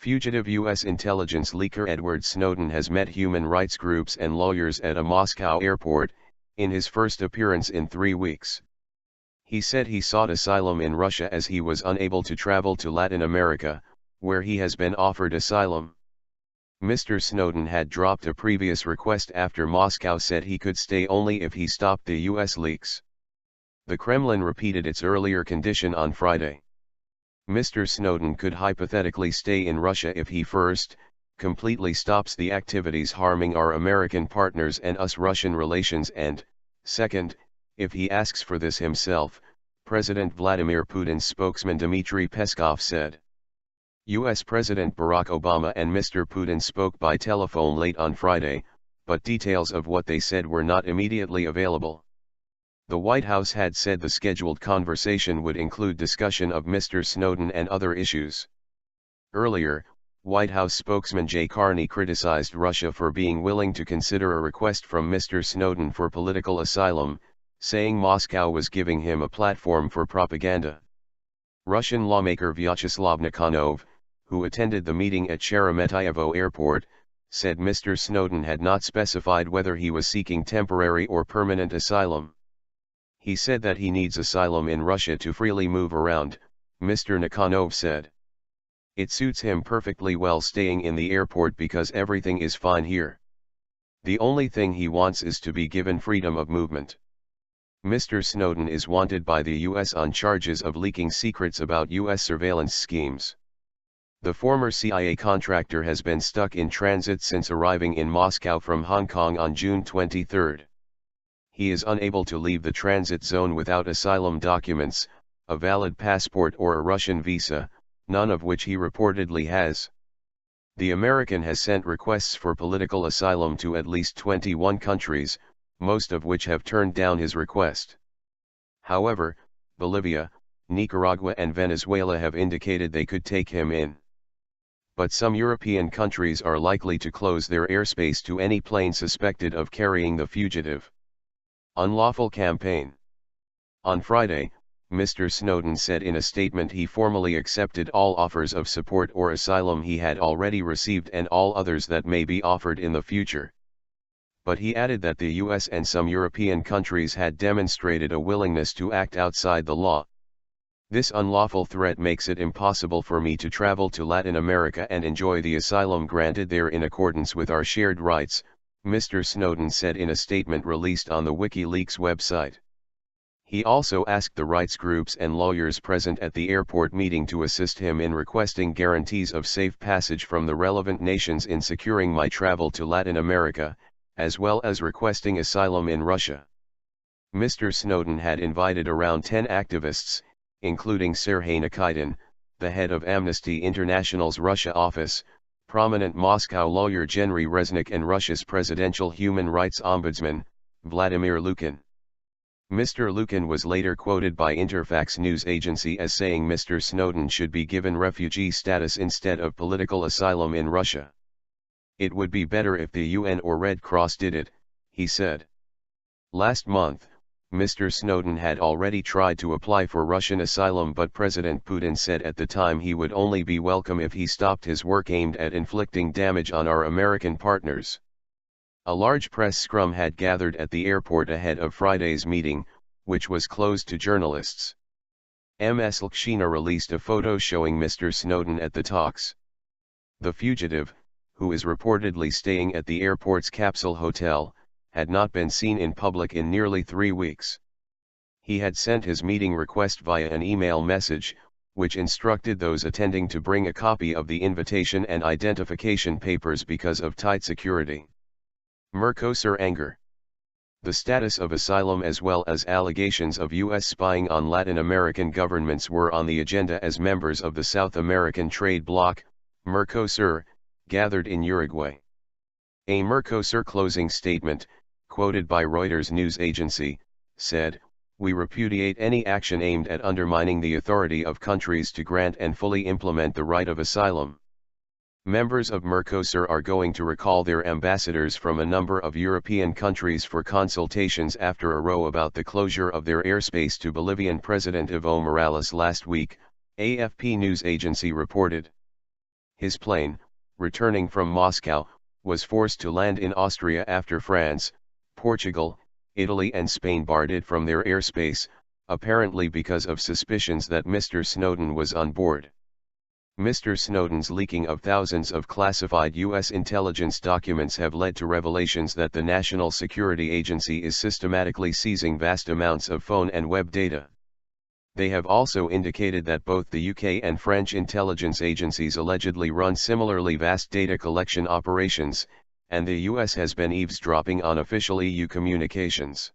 Fugitive US intelligence leaker Edward Snowden has met human rights groups and lawyers at a Moscow airport, in his first appearance in 3 weeks. He said he sought asylum in Russia as he was unable to travel to Latin America, where he has been offered asylum. Mr. Snowden had dropped a previous request after Moscow said he could stay only if he stopped the US leaks. The Kremlin repeated its earlier condition on Friday. Mr. Snowden could hypothetically stay in Russia if he first, completely stops the activities harming our American partners and US-Russian relations and, second, if he asks for this himself, President Vladimir Putin's spokesman Dmitry Peskov said. US President Barack Obama and Mr. Putin spoke by telephone late on Friday, but details of what they said were not immediately available. The White House had said the scheduled conversation would include discussion of Mr. Snowden and other issues. Earlier, White House spokesman Jay Carney criticized Russia for being willing to consider a request from Mr. Snowden for political asylum, saying Moscow was giving him a platform for propaganda. Russian lawmaker Vyacheslav Nikhanov, who attended the meeting at Sheremetyevo Airport, said Mr. Snowden had not specified whether he was seeking temporary or permanent asylum. He said that he needs asylum in Russia to freely move around, Mr. Nikhanov said. It suits him perfectly well staying in the airport because everything is fine here. The only thing he wants is to be given freedom of movement. Mr. Snowden is wanted by the US on charges of leaking secrets about US surveillance schemes. The former CIA contractor has been stuck in transit since arriving in Moscow from Hong Kong on June 23. He is unable to leave the transit zone without asylum documents, a valid passport or a Russian visa, none of which he reportedly has. The American has sent requests for political asylum to at least 21 countries, most of which have turned down his request. However, Bolivia, Nicaragua and Venezuela have indicated they could take him in. But some European countries are likely to close their airspace to any plane suspected of carrying the fugitive. Unlawful campaign. On Friday, Mr. Snowden said in a statement he formally accepted all offers of support or asylum he had already received and all others that may be offered in the future. But he added that the US and some European countries had demonstrated a willingness to act outside the law. This unlawful threat makes it impossible for me to travel to Latin America and enjoy the asylum granted there in accordance with our shared rights, Mr. Snowden said in a statement released on the WikiLeaks website. He also asked the rights groups and lawyers present at the airport meeting to assist him in requesting guarantees of safe passage from the relevant nations in securing my travel to Latin America, as well as requesting asylum in Russia. Mr. Snowden had invited around 10 activists, including Sergei Nikitin, the head of Amnesty International's Russia office, prominent Moscow lawyer Genry Reznik and Russia's presidential human rights ombudsman, Vladimir Putin. Mr. Putin was later quoted by Interfax news agency as saying Mr. Snowden should be given refugee status instead of political asylum in Russia. It would be better if the UN or Red Cross did it, he said. Last month, Mr. Snowden had already tried to apply for Russian asylum, but President Putin said at the time he would only be welcome if he stopped his work aimed at inflicting damage on our American partners. A large press scrum had gathered at the airport ahead of Friday's meeting, which was closed to journalists. Ms. Lkshina released a photo showing Mr. Snowden at the talks. The fugitive, who is reportedly staying at the airport's capsule hotel, had not been seen in public in nearly 3 weeks. He had sent his meeting request via an email message, which instructed those attending to bring a copy of the invitation and identification papers because of tight security. Mercosur anger. The status of asylum as well as allegations of U.S. spying on Latin American governments were on the agenda as members of the South American trade bloc, Mercosur, gathered in Uruguay. A Mercosur closing statement, quoted by Reuters news agency, said, "We repudiate any action aimed at undermining the authority of countries to grant and fully implement the right of asylum." Members of Mercosur are going to recall their ambassadors from a number of European countries for consultations after a row about the closure of their airspace to Bolivian President Evo Morales last week, AFP news agency reported. His plane, returning from Moscow, was forced to land in Austria after France, Portugal, Italy and Spain barred it from their airspace, apparently because of suspicions that Mr. Snowden was on board. Mr. Snowden's leaking of thousands of classified U.S. intelligence documents have led to revelations that the National Security Agency is systematically seizing vast amounts of phone and web data. They have also indicated that both the UK and French intelligence agencies allegedly run similarly vast data collection operations, and the US has been eavesdropping on official EU communications.